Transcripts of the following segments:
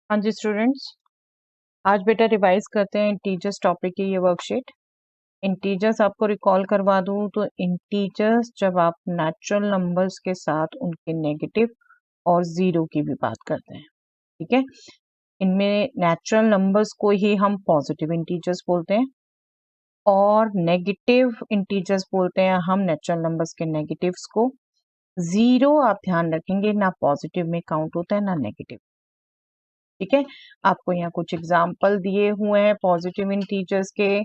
हाँ जी स्टूडेंट्स, आज बेटा रिवाइज करते हैं इंटीजर्स टॉपिक की ये वर्कशीट। इंटीजर्स आपको रिकॉल करवा दूं तो इंटीजर्स जब आप नेचुरल नंबर्स के साथ उनके नेगेटिव और जीरो की भी बात करते हैं, ठीक है। इनमें नेचुरल नंबर्स को ही हम पॉजिटिव इंटीजर्स बोलते हैं और नेगेटिव इंटीजर्स बोलते हैं हम नेचुरल नंबर्स के नेगेटिव्स को। जीरो आप ध्यान रखेंगे ना पॉजिटिव में काउंट होता है ना नेगेटिव, ठीक है। आपको यहाँ कुछ एग्जाम्पल दिए हुए हैं पॉजिटिव इंटीजर्स के।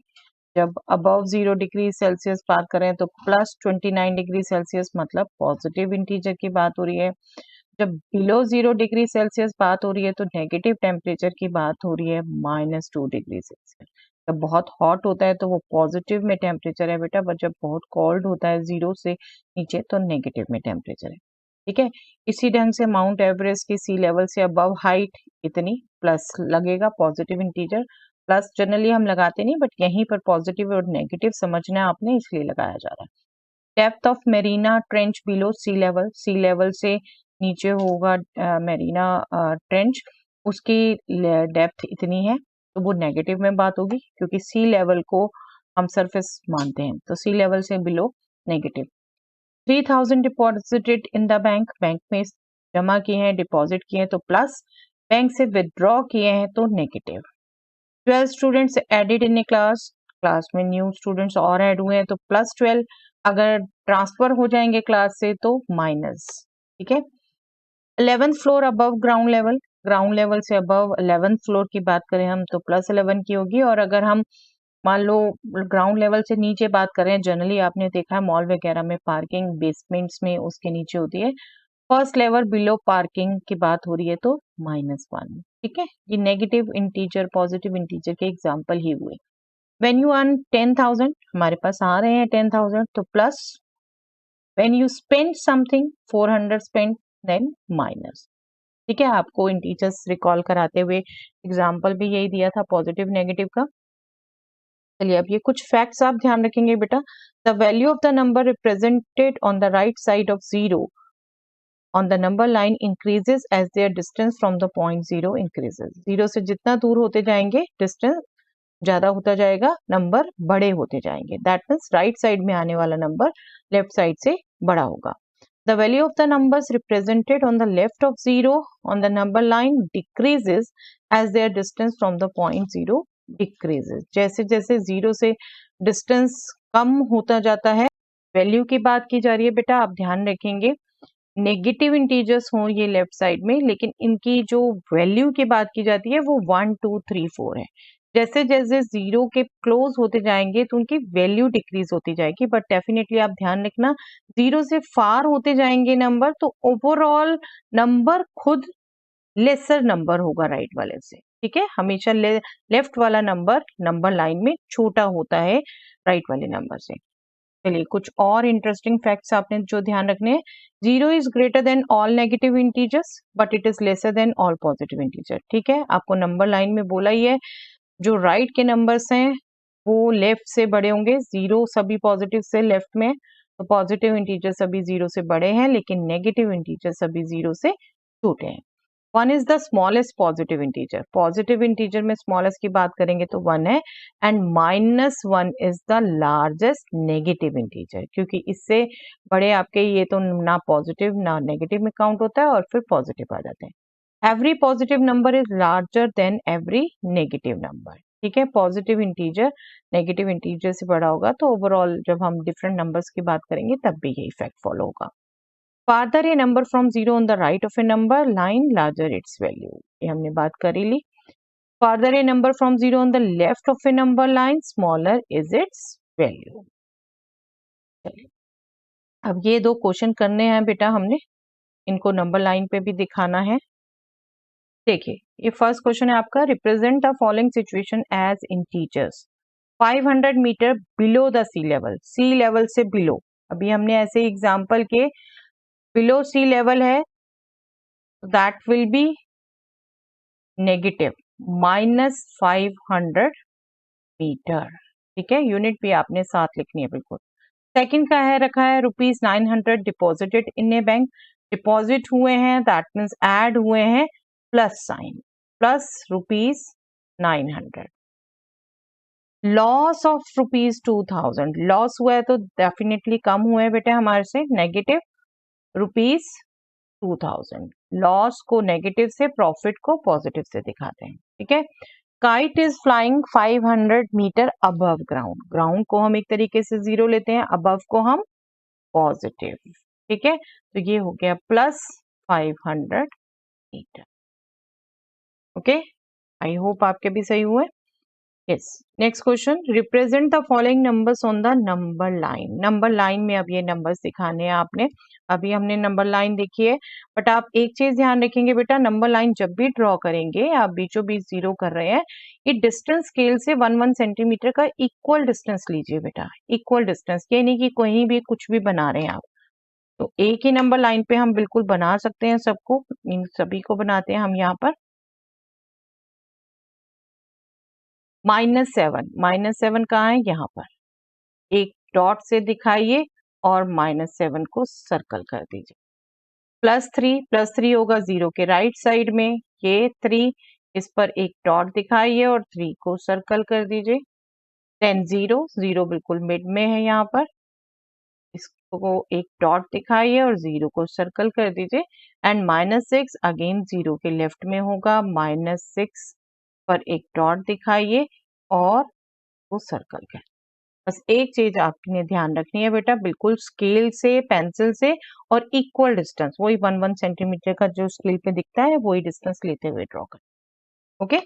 जब अबव 0 डिग्री सेल्सियस बात करें तो +29 डिग्री सेल्सियस मतलब पॉजिटिव इंटीजर की बात हो रही है। जब बिलो 0 डिग्री सेल्सियस बात हो रही है तो नेगेटिव टेम्परेचर की बात हो रही है -2 डिग्री सेल्सियस। जब बहुत हॉट होता है तो वो पॉजिटिव में टेम्परेचर है बेटा, बट जब बहुत कोल्ड होता है 0 से नीचे तो नेगेटिव में टेम्परेचर है, ठीक है। इसी ढंग से माउंट एवरेस्ट की सी लेवल से अबव हाइट इतनी प्लस लगेगा पॉजिटिव इंटीजर। प्लस जनरली हम लगाते नहीं, बट यहीं पर पॉजिटिव और नेगेटिव समझना है आपने, इसलिए लगाया जा रहा है। Depth of Mariana trench below sea level से नीचे होगा मेरीना ट्रेंच, उसकी डेप्थ इतनी है तो वो नेगेटिव में बात होगी क्योंकि सी लेवल को हम सरफेस मानते हैं, तो सी लेवल से below negative. 3000 deposited in the bank, bank में जमा किए हैं डिपॉजिट किए हैं तो प्लस, बैंक से विदड्रॉ किए हैं तो negative. 12 students added in a class, class में न्यू स्टूडेंट्स और ऐड हुए हैं तो +12। अगर ट्रांसफर हो जाएंगे क्लास से तो माइनस, ठीक है। 11th floor above ground level से अबव 11th फ्लोर की बात करें हम तो +11 की होगी। और अगर हम मान लो ग्राउंड लेवल से नीचे बात करें, जनरली आपने देखा है मॉल वगैरह में पार्किंग बेसमेंट्स में उसके नीचे होती है, फर्स्ट लेवल बिलो पार्किंग की बात हो रही है तो -1, ठीक है। ये नेगेटिव इंटीजर पॉजिटिव इंटीजर के एग्जांपल ही हुए। व्हेन यू अर्न 10,000, हमारे पास आ रहे हैं 10,000 तो plus, when you spend something 400 spend then minus, ठीक है। आपको इंटीजर्स रिकॉल कराते हुए एग्जांपल भी यही दिया था पॉजिटिव नेगेटिव का। चलिए अब ये कुछ फैक्ट्स आप ध्यान रखेंगे बेटा। The value of the number represented on the right side of zero on the number line increases as their distance from the point zero increases। Zero से जितना दूर होते जाएंगे डिस्टेंस ज्यादा होता जाएगा, नंबर बड़े होते जाएंगे। दैट मीन्स राइट साइड में आने वाला नंबर लेफ्ट साइड से बड़ा होगा। The value of the numbers represented on the left of zero on the number line decreases as their distance from the point zero decreases। जैसे जैसे zero से distance कम होता जाता है, वैल्यू की बात की जा रही है बेटा, आप ध्यान रखेंगे नेगेटिव इंटीजर्स हों ये लेफ्ट साइड में, लेकिन इनकी जो वैल्यू की बात की जाती है वो 1 2 3 4 है। जैसे जैसे जीरो के क्लोज होते जाएंगे तो उनकी वैल्यू डिक्रीज होती जाएगी, बट डेफिनेटली आप ध्यान रखना जीरो से फार होते जाएंगे नंबर तो ओवरऑल नंबर खुद लेसर नंबर होगा राइट वाले से, ठीक है। हमेशा लेफ्ट वाला नंबर लाइन में छोटा होता है राइट वाले नंबर से। चलिए कुछ और इंटरेस्टिंग फैक्ट्स आपने जो ध्यान रखने हैं। Zero is greater than all negative integers but it is lesser than all positive integer, ठीक है। आपको नंबर लाइन में बोला ही है जो राइट के नंबर्स हैं वो लेफ्ट से बड़े होंगे, जीरो सभी पॉजिटिव से लेफ्ट में, तो पॉजिटिव इंटीजर सभी जीरो से बड़े हैं लेकिन नेगेटिव इंटीजर सभी जीरो से छोटे हैं। 1 is the smallest positive integer, positive integer में स्मॉलेस्ट की बात करेंगे तो 1 है। And -1 is the largest negative integer, क्योंकि इससे बड़े आपके ये तो ना पॉजिटिव ना नेगेटिव में काउंट होता है और फिर पॉजिटिव आ जाते हैं। Every positive number is larger than every negative number, ठीक है। पॉजिटिव इंटीजर नेगेटिव इंटीजर से बड़ा होगा तो ओवरऑल जब हम डिफरेंट नंबर्स की बात करेंगे तब भी यही इफेक्ट फॉलो होगा। farther a number from zero on the right of a number line larger its value, ये हमने बात करी ली। farther a number from zero on the left of a number line smaller is its value। चलिए अब ये दो question करने हैं बेटा हमने, इनको नंबर लाइन पे भी दिखाना है। देखिए ये फर्स्ट क्वेश्चन है आपका, represent the following situation as integers 500 metre below the sea level से बिलो। अभी हमने ऐसे एग्जाम्पल के बिलो सी लेवल है that will be negative -500 metre, ठीक है। यूनिट भी आपने साथ लिखनी है बिल्कुल। सेकंड का है रखा है ₹900 deposited in A bank, deposit हुए हैं दैट मीन्स ऐड हुए हैं plus sign, plus ₹900। Loss of ₹2000, loss हुआ है तो डेफिनेटली कम हुए हैं बेटा हमारे से, नेगेटिव ₹2000। लॉस को नेगेटिव से, प्रॉफिट को पॉजिटिव से दिखाते हैं, ठीक है। Kite is flying 500 metre above ground, ground को हम एक तरीके से जीरो लेते हैं, अबव को हम पॉजिटिव, ठीक है। तो ये हो गया plus 500 metre. Okay, I hope आपके भी सही हुए। Yes, next question, represent the following numbers on the number line. Number line में अब ये नंबर्स दिखाने हैं आपने। अभी हमने नंबर लाइन देखी है, बट आप एक चीज ध्यान रखेंगे बेटा, नंबर लाइन जब भी ड्रॉ करेंगे, आप बीचों बीच जीरो कर रहे हैं, ये डिस्टेंस स्केल से 1 सेंटीमीटर का इक्वल डिस्टेंस लीजिए बेटा, इक्वल डिस्टेंस, ये नहीं कि कहीं भी कुछ भी बना रहे हैं आप। तो एक ही नंबर लाइन पे हम बिल्कुल बना सकते हैं सबको, इन सभी को बनाते हैं हम यहाँ पर। -7 कहाँ है, यहाँ पर एक डॉट से दिखाइए और -7 को सर्कल कर दीजिए। +3 होगा जीरो के राइट साइड में, ये 3, इस पर एक डॉट दिखाइए और 3 को सर्कल कर दीजिए। देन 0, 0 बिल्कुल मिड में है यहाँ पर, इसको एक डॉट दिखाइए और 0 को सर्कल कर दीजिए। एंड -6 अगेन 0 के लेफ्ट में होगा, -6 पर एक डॉट दिखाइए और वो सर्कल कर। बस एक चीज आपने ध्यान रखनी है बेटा, बिल्कुल स्केल से, पेंसिल से और इक्वल डिस्टेंस, वही 1 सेंटीमीटर का जो स्केल पे दिखता है वही डिस्टेंस लेते हुए ड्रॉ कर। ओके।